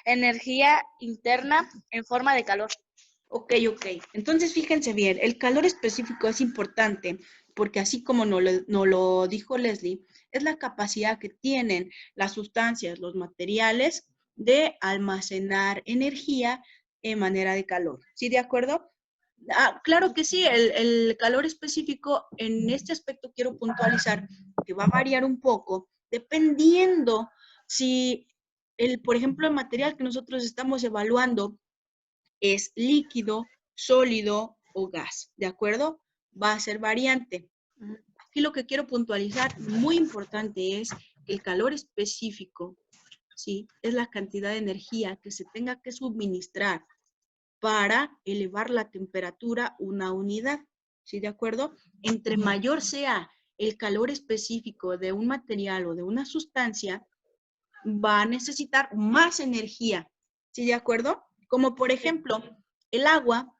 energía interna en forma de calor. Ok. Entonces, fíjense bien, el calor específico es importante porque así como nos lo dijo Leslie, es la capacidad que tienen las sustancias, los materiales, de almacenar energía en manera de calor. ¿Sí, de acuerdo? Claro que sí, el calor específico en este aspecto quiero puntualizar que va a variar un poco dependiendo si, por ejemplo, el material que nosotros estamos evaluando es líquido, sólido o gas, ¿de acuerdo? Va a ser variante. Aquí lo que quiero puntualizar, muy importante, es que el calor específico, ¿sí? Es la cantidad de energía que se tenga que suministrar para elevar la temperatura una unidad, ¿sí? ¿De acuerdo? Entre mayor sea el calor específico de un material o de una sustancia, va a necesitar más energía, ¿sí? ¿De acuerdo? Como por ejemplo, el agua,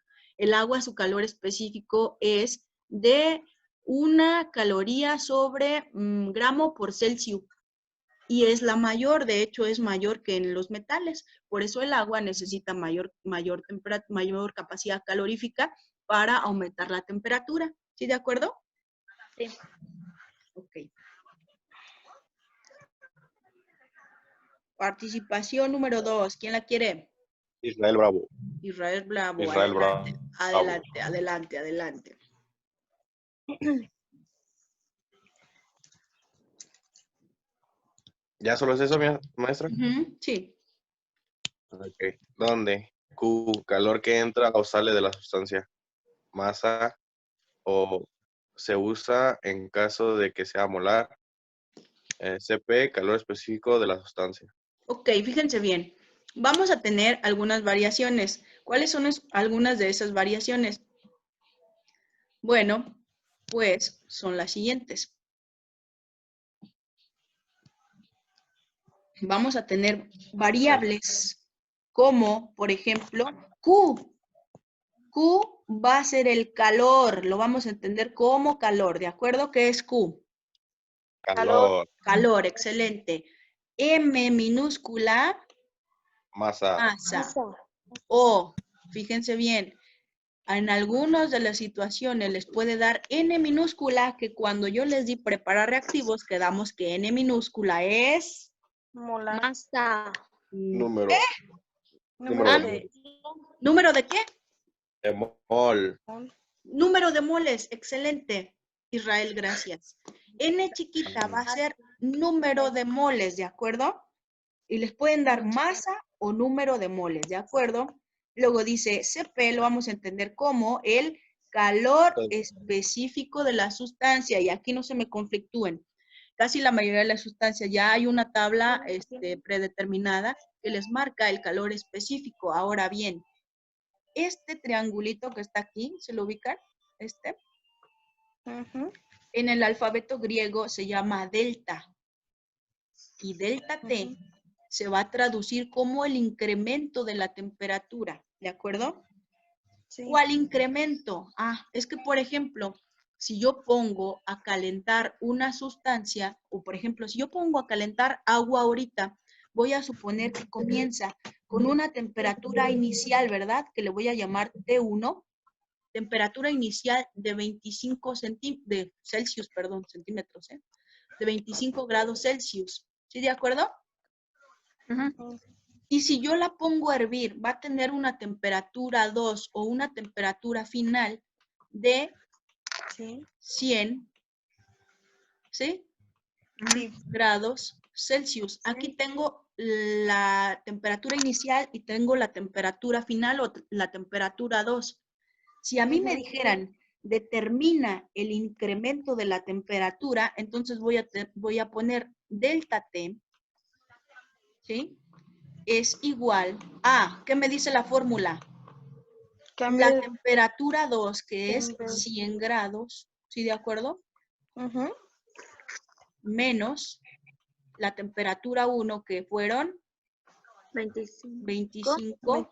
su calor específico es de 1 caloría sobre gramo por Celsius. Y es la mayor, de hecho es mayor que en los metales. Por eso el agua necesita mayor capacidad calorífica para aumentar la temperatura. ¿Sí, de acuerdo? Sí. Ok. Participación número 2. ¿Quién la quiere? Israel Bravo. Israel Bravo. Israel Bravo. Adelante. ¿Ya solo es eso, maestra? Sí. Ok. ¿Dónde? Q, calor que entra o sale de la sustancia. Masa o se usa en caso de que sea molar. CP, calor específico de la sustancia. Ok, fíjense bien. Vamos a tener algunas variaciones. ¿Cuáles son algunas de esas variaciones? Bueno, pues son las siguientes. Vamos a tener variables como, por ejemplo, Q. Q va a ser el calor, lo vamos a entender como calor, ¿de acuerdo? ¿Qué es Q? Calor. Calor, excelente. M minúscula, Masa. O, fíjense bien, en algunas de las situaciones les puede dar N minúscula, que cuando yo les di preparar reactivos, quedamos que N minúscula es... Masa. Número. ¿Número de qué? De mol. Número de moles, excelente. Israel, gracias. N chiquita va a ser número de moles, ¿de acuerdo? Y les pueden dar masa o número de moles, ¿de acuerdo? Luego dice CP, lo vamos a entender como el calor específico de la sustancia, y aquí no se me conflictúen. Casi la mayoría de las sustancias ya hay una tabla predeterminada que les marca el calor específico. Ahora bien, este triangulito que está aquí, ¿se lo ubican? En el alfabeto griego se llama delta. Y delta T se va a traducir como el incremento de la temperatura, ¿de acuerdo? Sí. ¿Cuál incremento? Es que, por ejemplo, si yo pongo a calentar una sustancia, o por ejemplo, si yo pongo a calentar agua ahorita, voy a suponer que comienza con una temperatura inicial, ¿verdad? Que le voy a llamar T1, temperatura inicial de 25 centímetros, de 25 grados Celsius. ¿Sí, de acuerdo? Y si yo la pongo a hervir, va a tener una temperatura 2 o una temperatura final de 100, ¿sí? Grados Celsius. Aquí tengo la temperatura inicial y tengo la temperatura final o la temperatura 2. Si a mí me dijeran, determina el incremento de la temperatura, entonces voy a poner delta T, ¿sí? Es igual a, ¿qué me dice la fórmula? La temperatura 2, que es 100 grados, ¿sí, de acuerdo? Menos la temperatura 1, que fueron 25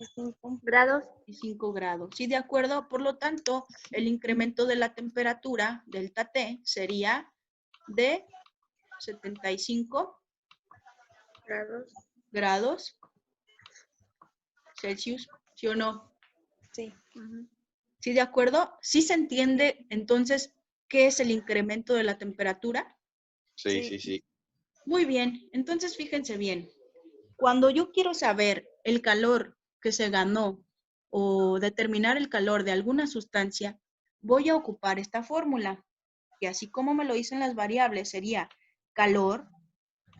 grados. 25 grados, ¿sí, de acuerdo? Por lo tanto, el incremento de la temperatura, delta T, sería de 75 grados Celsius, ¿sí o no? Sí. ¿Sí de acuerdo? ¿Sí se entiende entonces qué es el incremento de la temperatura? Sí, Sí. sí, sí. Muy bien, entonces fíjense bien. Cuando yo quiero saber el calor que se ganó o determinar el calor de alguna sustancia, voy a ocupar esta fórmula, que así como me lo dicen las variables, sería calor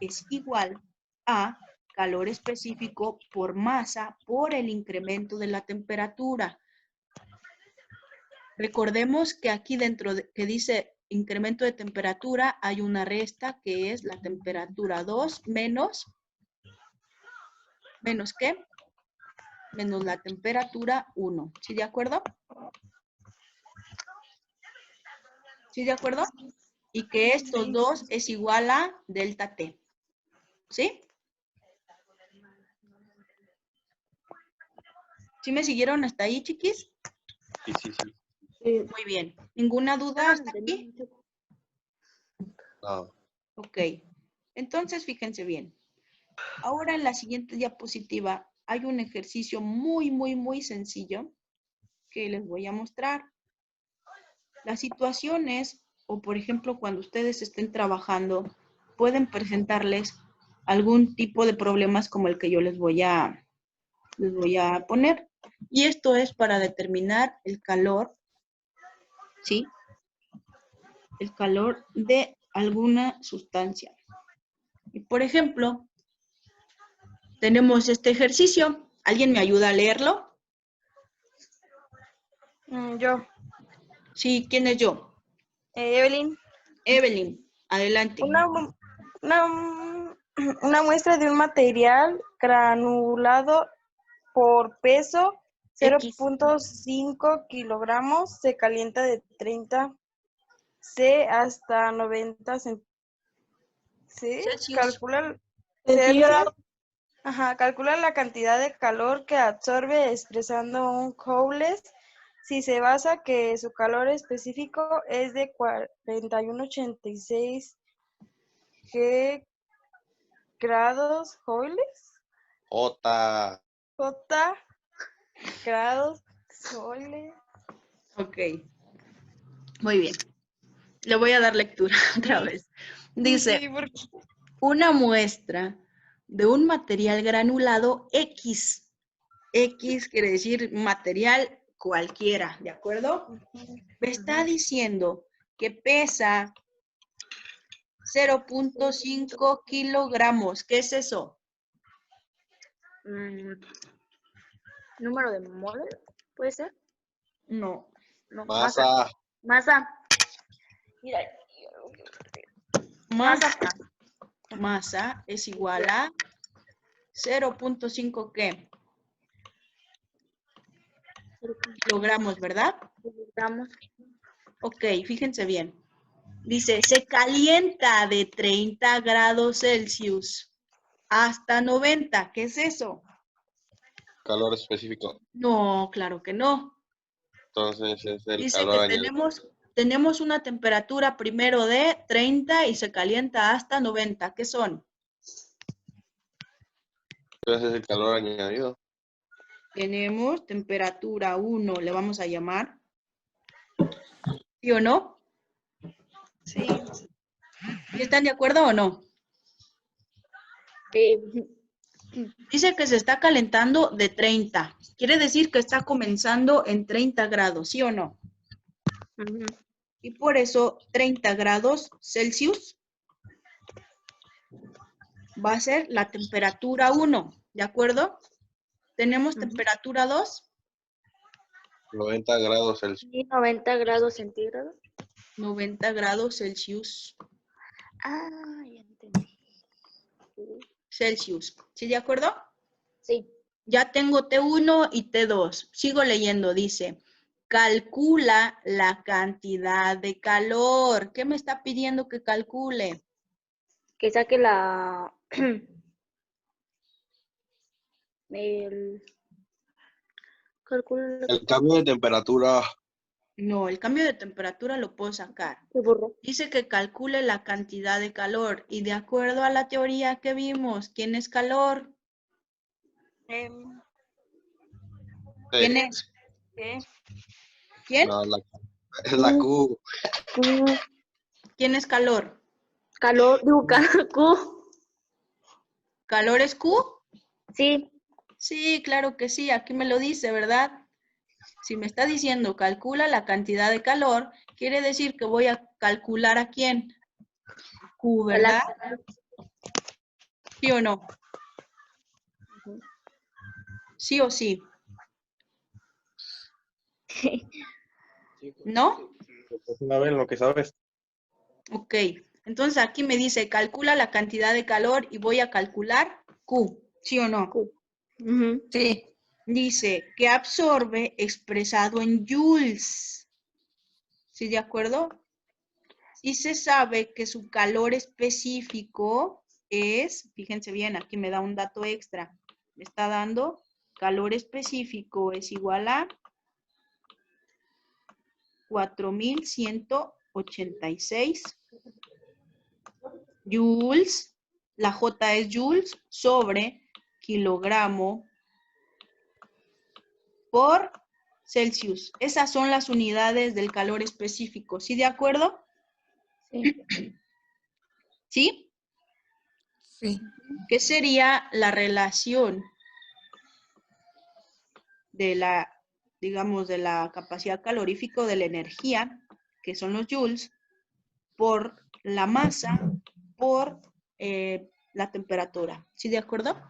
es igual a calor específico por masa por el incremento de la temperatura. Recordemos que aquí dentro que dice incremento de temperatura hay una resta que es la temperatura 2 menos ¿qué? Menos la temperatura 1. ¿Sí de acuerdo? ¿Sí de acuerdo? Y que estos dos es igual a delta T. ¿Sí? ¿Sí me siguieron hasta ahí, chiquis? Sí, sí, sí. Muy bien. ¿Ninguna duda hasta aquí? No. Ok. Entonces, fíjense bien. Ahora en la siguiente diapositiva hay un ejercicio muy, muy, muy sencillo que les voy a mostrar. Las situaciones, o por ejemplo, cuando ustedes estén trabajando, pueden presentarles algún tipo de problemas como el que yo les voy a poner. Y esto es para determinar el calor, ¿sí? El calor de alguna sustancia. Y por ejemplo, tenemos este ejercicio. ¿Alguien me ayuda a leerlo? Yo. Sí, ¿quién es yo? Evelyn. Evelyn, adelante. Una muestra de un material granulado por peso X. 0.5 kilogramos se calienta de 30 C hasta 90 C. Celsius. Calcula Celsius. Calcula la cantidad de calor que absorbe expresando un Joule si se basa que su calor específico es de 4186 grados Joules. Ota. J grados Joules. Ok, muy bien. Le voy a dar lectura otra vez. Dice, Sí, porque una muestra de un material granulado X. X quiere decir material cualquiera, ¿de acuerdo? Me está diciendo que pesa 0.5 kilogramos. ¿Qué es eso? número de mole, ¿puede ser? No. No, Masa. Masa. Mira, Masa es igual a 0.5 ¿qué? Kilogramos, ¿verdad? Gramos. Ok, fíjense bien. Dice, se calienta de 30 grados Celsius hasta 90. ¿Qué es eso? Calor específico. No, claro que no. Entonces es el Dice que calor añadido. tenemos una temperatura primero de 30 y se calienta hasta 90. ¿Qué son? Entonces es el calor añadido. Tenemos temperatura 1, le vamos a llamar. ¿Sí o no? Sí. ¿Y están de acuerdo o no? Dice que se está calentando de 30. Quiere decir que está comenzando en 30 grados, ¿sí o no? Y por eso 30 grados Celsius va a ser la temperatura 1, ¿de acuerdo? ¿Tenemos temperatura 2? 90 grados Celsius. Y 90 grados centígrados. 90 grados Celsius. Ya entendí. Celsius. ¿Sí de acuerdo? Sí. Ya tengo T1 y T2. Sigo leyendo, dice, calcula la cantidad de calor. ¿Qué me está pidiendo que calcule? Que saque el cálculo. El cambio de temperatura. No, el cambio de temperatura lo puedo sacar. Se borró. Dice que calcule la cantidad de calor y de acuerdo a la teoría que vimos, ¿quién es calor? ¿Quién es? ¿Qué? ¿Quién? No, es la Q. Q, ¿Quién es calor? calor, digo, Q. ¿Calor es Q? Sí, Sí, claro que sí, aquí me lo dice, ¿verdad? Si me está diciendo calcula la cantidad de calor, quiere decir que voy a calcular a quién. Q, el ¿verdad? ¿Sí o no? ¿Sí o sí? ¿No? Una vez lo que sabes. Ok. Entonces aquí me dice calcula la cantidad de calor y voy a calcular Q. ¿Sí o no? Q. Ujú. Sí. Dice que absorbe expresado en joules. ¿Sí de acuerdo? Y se sabe que su calor específico es, fíjense bien, aquí me da un dato extra. Me está dando calor específico es igual a 4186 joules. La J es joules sobre kilogramo por Celsius. Esas son las unidades del calor específico. ¿Sí de acuerdo? Sí. ¿Sí? Sí. ¿Qué sería la relación de la, digamos, de la capacidad calorífica o de la energía, que son los joules, por la masa, por la temperatura? ¿Sí de acuerdo?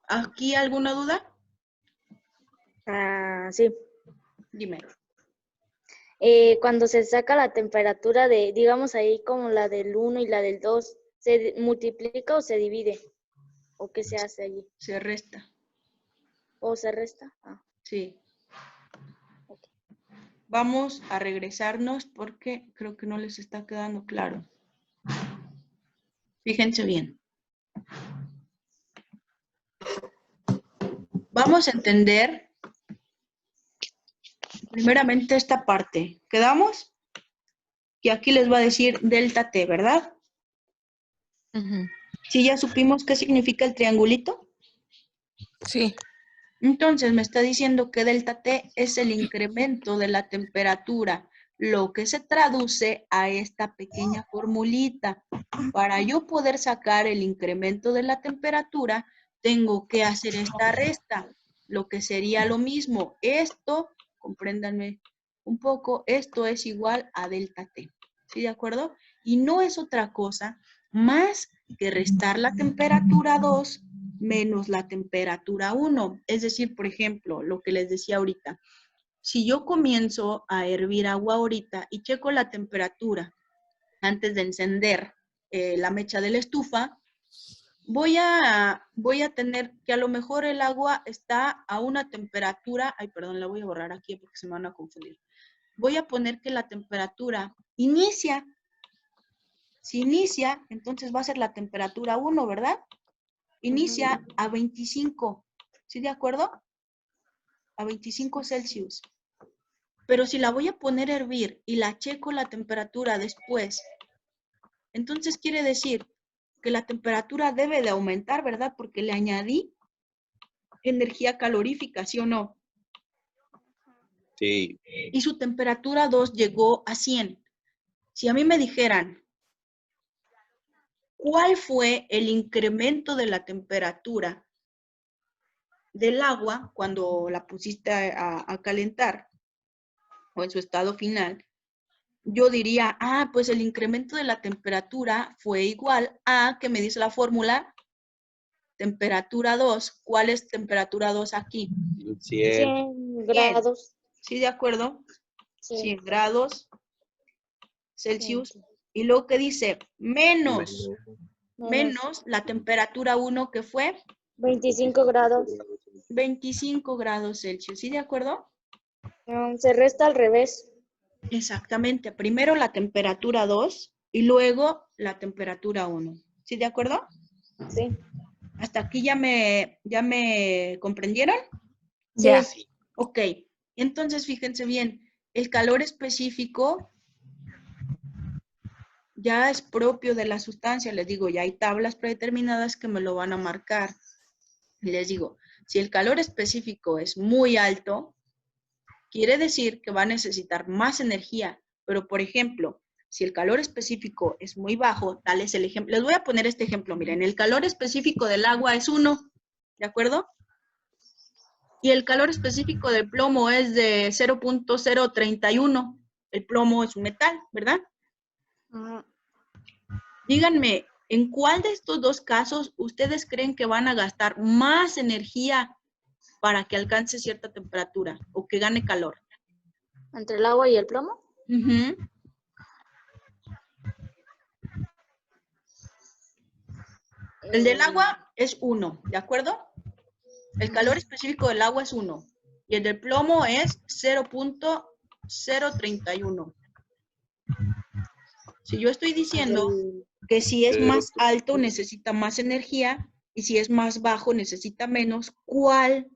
¿Aquí alguna duda? Sí. Dime. Cuando se saca la temperatura de, digamos ahí como la del 1 y la del 2, ¿se multiplica o se divide? ¿O qué se hace allí? Se resta. ¿O se resta? Ah, Sí. ok. Vamos a regresarnos porque creo que no les está quedando claro. Fíjense bien. Vamos a entender primeramente esta parte. ¿Quedamos? Y aquí les va a decir delta T, ¿verdad? Ujú. ¿Sí ya supimos qué significa el triangulito? Sí. Entonces me está diciendo que delta T es el incremento de la temperatura, lo que se traduce a esta pequeña formulita. Para yo poder sacar el incremento de la temperatura, tengo que hacer esta resta, lo que sería lo mismo. Esto, compréndanme un poco, esto es igual a delta T. ¿Sí de acuerdo? Y no es otra cosa más que restar la temperatura 2 menos la temperatura 1. Es decir, por ejemplo, lo que les decía ahorita. Si yo comienzo a hervir agua ahorita y checo la temperatura antes de encender la mecha de la estufa, voy a tener que a lo mejor el agua está a una temperatura, ay, perdón, la voy a borrar aquí porque se me van a confundir. Voy a poner que la temperatura inicia. Si inicia, entonces va a ser la temperatura 1, ¿verdad? Inicia a 25, ¿sí de acuerdo? A 25 Celsius. Pero si la voy a poner a hervir y la checo la temperatura después, entonces quiere decir que la temperatura debe de aumentar, ¿verdad? Porque le añadí energía calorífica, ¿sí o no? Sí. Y su temperatura 2 llegó a 100. Si a mí me dijeran, ¿cuál fue el incremento de la temperatura del agua cuando la pusiste a calentar o en su estado final? Yo diría, pues el incremento de la temperatura fue igual a, que me dice la fórmula, temperatura 2. ¿Cuál es temperatura 2 aquí? 100. 100 grados. ¿Sí de acuerdo? Sí. 100 grados Celsius. Sí. Y luego que dice menos Menos la temperatura 1 que fue 25 grados. 25 grados Celsius. ¿Sí de acuerdo? Se resta al revés. Exactamente. Primero la temperatura 2 y luego la temperatura 1. ¿Sí de acuerdo? Sí. ¿Hasta aquí ya me comprendieron? Ya. Sí. Ok. Entonces, fíjense bien, el calor específico ya es propio de la sustancia. Les digo, ya hay tablas predeterminadas que me lo van a marcar. Y les digo, si el calor específico es muy alto, quiere decir que va a necesitar más energía. Pero, por ejemplo, si el calor específico es muy bajo, tal es el ejemplo. Les voy a poner este ejemplo. Miren, el calor específico del agua es 1, ¿de acuerdo? Y el calor específico del plomo es de 0.031. El plomo es un metal, ¿verdad? Díganme, ¿en cuál de estos dos casos ustedes creen que van a gastar más energía para que alcance cierta temperatura o que gane calor? ¿Entre el agua y el plomo? Ujú. El del agua es 1, ¿de acuerdo? El calor específico del agua es 1 y el del plomo es 0.031. Si yo estoy diciendo que si es más alto necesita más energía y si es más bajo necesita menos, ¿cuál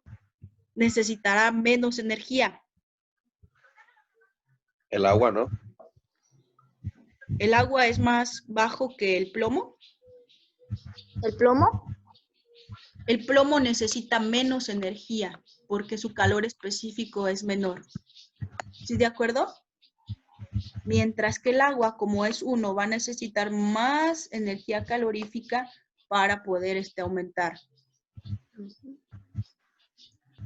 necesitará menos energía? El agua, ¿no? ¿El agua es más bajo que el plomo? ¿El plomo? El plomo necesita menos energía porque su calor específico es menor. ¿Sí de acuerdo? Mientras que el agua, como es 1, va a necesitar más energía calorífica para poder aumentar.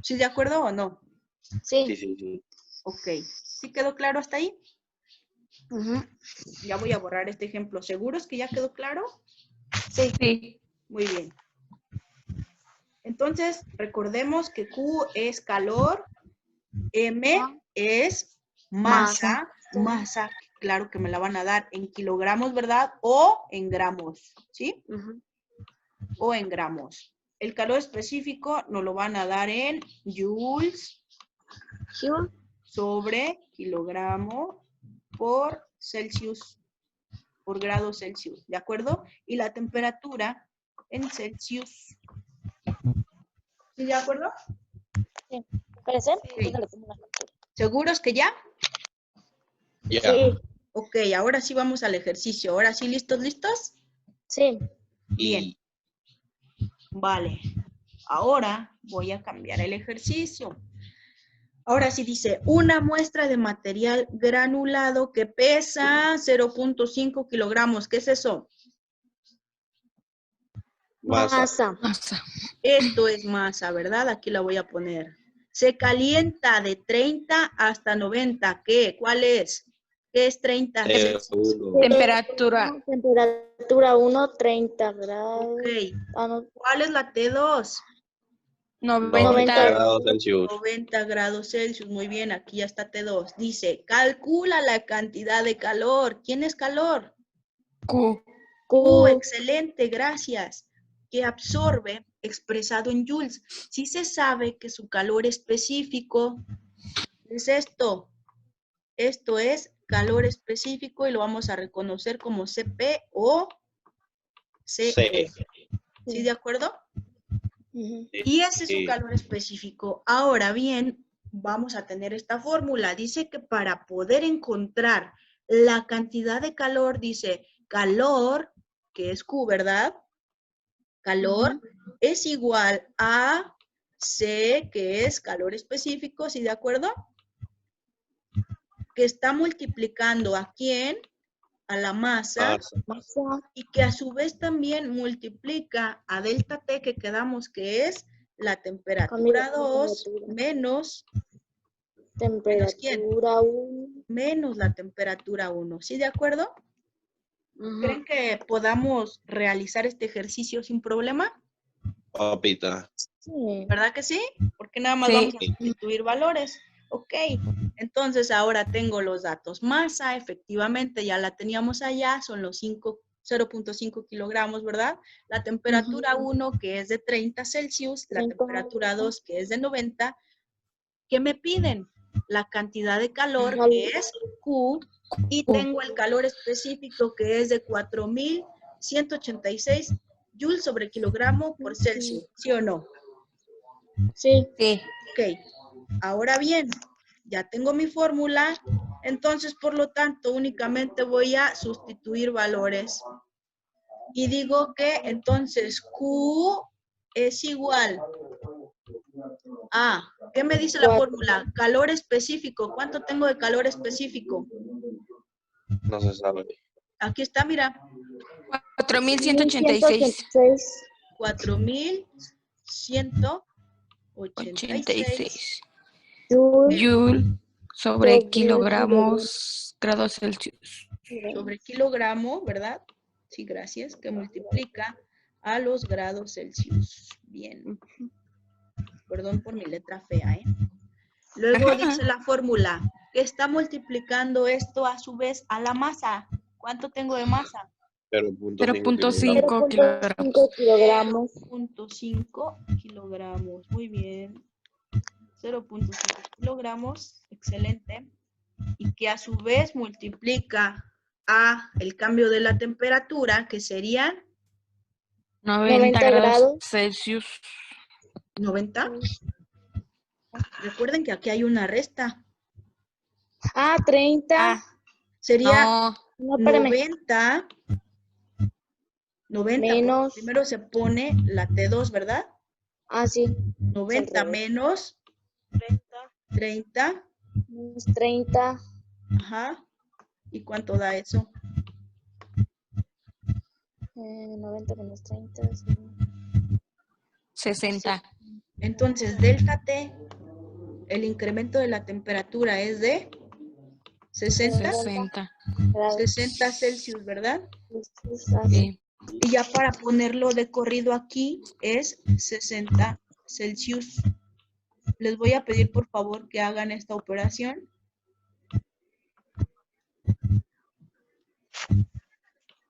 ¿Sí de acuerdo o no? Sí, Sí. sí, sí. Ok. ¿Sí quedó claro hasta ahí? Ujú. Ya voy a borrar este ejemplo. ¿Seguros que ya quedó claro? Sí. Sí. Muy bien. Entonces, recordemos que Q es calor, M es masa. Masa, claro que me la van a dar en kilogramos, ¿verdad? O en gramos, ¿sí? Ujú. O en gramos. El calor específico nos lo van a dar en joules Joule sobre kilogramo por Celsius, por grado Celsius, ¿de acuerdo? Y la temperatura en Celsius. ¿Sí, de acuerdo? Sí. ¿Parece? Sí. Déjale pongo una captura. ¿Seguros que ya? Ya. Sí. Ok, ahora sí vamos al ejercicio. ¿Ahora sí listos, listos? Sí. Bien. Vale. Ahora voy a cambiar el ejercicio. Ahora sí dice, una muestra de material granulado que pesa 0.5 kilogramos. ¿Qué es eso? Masa. Masa. Esto es masa, ¿verdad? Aquí la voy a poner. Se calienta de 30 hasta 90. ¿Qué? ¿Cuál es? ¿Qué es 30? T1. Temperatura. Temperatura 1, 30 grados. Ok. Ah, no, ¿Cuál es la T2? 90 90. grados Celsius. 90 grados Celsius. Muy bien, aquí ya está T2. Dice, calcula la cantidad de calor. ¿Quién es calor? Q. Q. Excelente, gracias. Que absorbe expresado en joules. Sí se sabe que su calor específico es esto. Esto es calor específico y lo vamos a reconocer como CP o CO. C. ¿Sí de acuerdo? Ujú. Y ese es su Sí. calor específico. Ahora bien, vamos a tener esta fórmula. Dice que para poder encontrar la cantidad de calor, dice calor, que es Q, ¿verdad? Calor es igual a C, que es calor específico, ¿sí de acuerdo? Que está multiplicando a quién, a la masa, Masa. Masa. y que a su vez también multiplica a delta T, que quedamos que es la temperatura 2 menos ¿quién? Temperatura 1. Menos la temperatura 1. ¿Sí de acuerdo? ¿Creen que podamos realizar este ejercicio sin problema? Papita. Sí. ¿Verdad que sí? Porque nada más Sí. vamos a sustituir valores. Ok, entonces ahora tengo los datos. Masa, efectivamente, ya la teníamos allá, son los 0.5 kilogramos, ¿verdad? La temperatura 1, que es de 30 Celsius, la 30. temperatura 2, que es de 90. ¿Qué me piden? La cantidad de calor, Cal- que es Q, y tengo el calor específico, que es de 4186 joules sobre kilogramo por Celsius, ¿sí o no? Sí. Sí. Ok, ahora bien, ya tengo mi fórmula, Entonces, por lo tanto, únicamente voy a sustituir valores. Y digo que entonces Q es igual a, ¿qué me dice la fórmula? Calor específico. ¿Cuánto tengo de calor específico? No se sabe. Aquí está, mira. 4186. 4186 Joule sobre kilogramos grados Celsius. sobre kilogramo, ¿verdad? Sí, gracias, que multiplica a los grados Celsius. Bien. Perdón por mi letra fea, ¿eh? Luego dice la fórmula que está multiplicando esto a su vez a la masa. ¿Cuánto tengo de masa? 0.5 kilogramos. 0.5 kilogramos. Muy bien. 0.5 kilogramos. Excelente. Y que a su vez multiplica a el cambio de la temperatura, que serían 90 grados Celsius. 90. Recuerden que aquí hay una resta. 30. Sería No, No, espérame. 90. Menos. Primero se pone la T2, ¿verdad? Sí. 90 Al revés. menos 30. Menos 30. Ajá. ¿Y cuánto da eso? 90 menos 30. 60. Entonces, delta T, el incremento de la temperatura es de 60 Celsius, ¿verdad? Sí. Y ya para ponerlo de corrido aquí es 60 Celsius. Les voy a pedir por favor que hagan esta operación.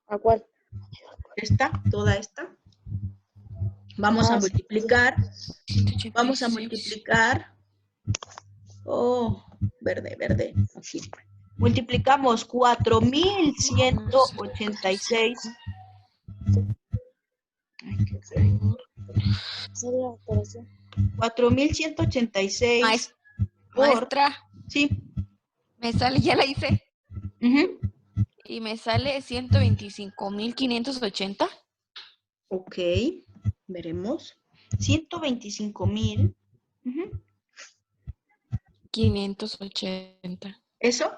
¿A cuál? Toda esta. Vamos a multiplicar. Vamos a 186. multiplicar. Oh, verde. Aquí. Multiplicamos 4186. Ay, qué feo. ¿Sería la operación? 4186 por... Maestra, Sí. me sale, ya la hice. Ujú. Y me sale 125.580. Ok. Veremos. 125,000. Ujú. 580. ¿Eso?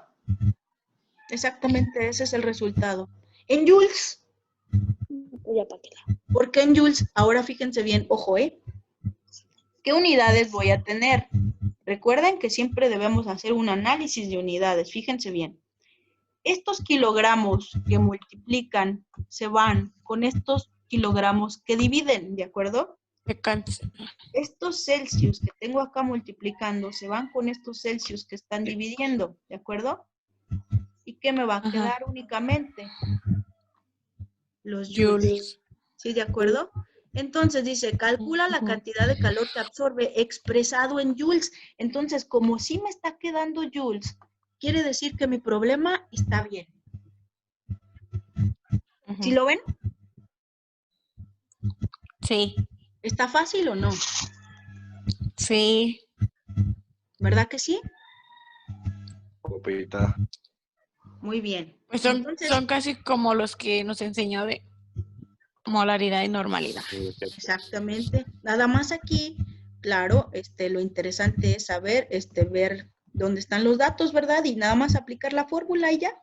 Exactamente, ese es el resultado. En joules. Ya para qué. ¿Por qué en joules? Ahora fíjense bien, ojo, ¿eh? ¿Qué unidades voy a tener? Recuerden que siempre debemos hacer un análisis de unidades. Fíjense bien. Estos kilogramos que multiplican se van con estos kilogramos que dividen, ¿de acuerdo? Estos Celsius que tengo acá multiplicando se van con estos Celsius que están dividiendo, ¿de acuerdo? ¿Y qué me va a quedar únicamente? Los joules. ¿Sí, de acuerdo? Entonces dice, calcula la cantidad de calor que absorbe expresado en joules. Entonces, como sí me está quedando joules, quiere decir que mi problema está bien. ¿Sí lo ven? Sí. ¿Está fácil o no? Sí. ¿Verdad que sí? Copita. Muy bien. Pues son, Entonces, son casi como los que nos enseñó de molaridad y normalidad. exactamente. Nada más aquí, claro, lo interesante es saber, ver dónde están los datos, ¿verdad? Y nada más aplicar la fórmula y ya.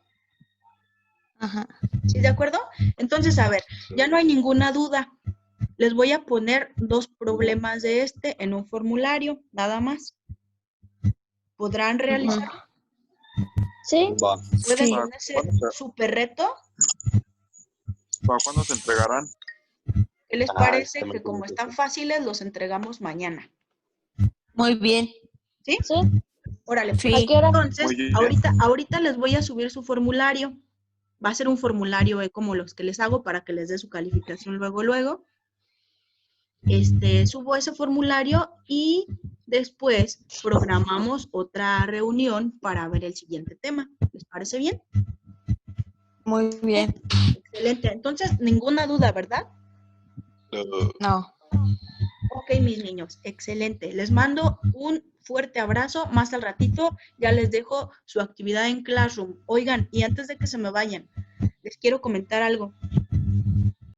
Ajá. ¿Sí, de acuerdo? Entonces, a ver, ya no hay ninguna duda. Les voy a poner 2 problemas de en un formulario, nada más. ¿Podrán realizarlo? ¿Sí? Va. ¿Pueden Sí. con ese súper reto? ¿Para cuándo se entregarán? ¿Qué les Ah, parece este me que como acuerdo. están fáciles, los entregamos mañana? Muy bien. ¿Sí? ¿Sí? Órale, pues. Sí. ¿A qué hora? Entonces, Muy bien. ahorita les voy a subir su formulario. Va a ser un formulario como los que les hago para que les dé su calificación luego. Subo ese formulario y después programamos otra reunión para ver el siguiente tema. ¿Les parece bien? Muy bien. Excelente. Entonces, ninguna duda, ¿verdad? No. Ok, mis niños. Excelente. Les mando un fuerte abrazo. Más al ratito ya les dejo su actividad en Classroom. Oigan, y antes de que se me vayan, les quiero comentar algo.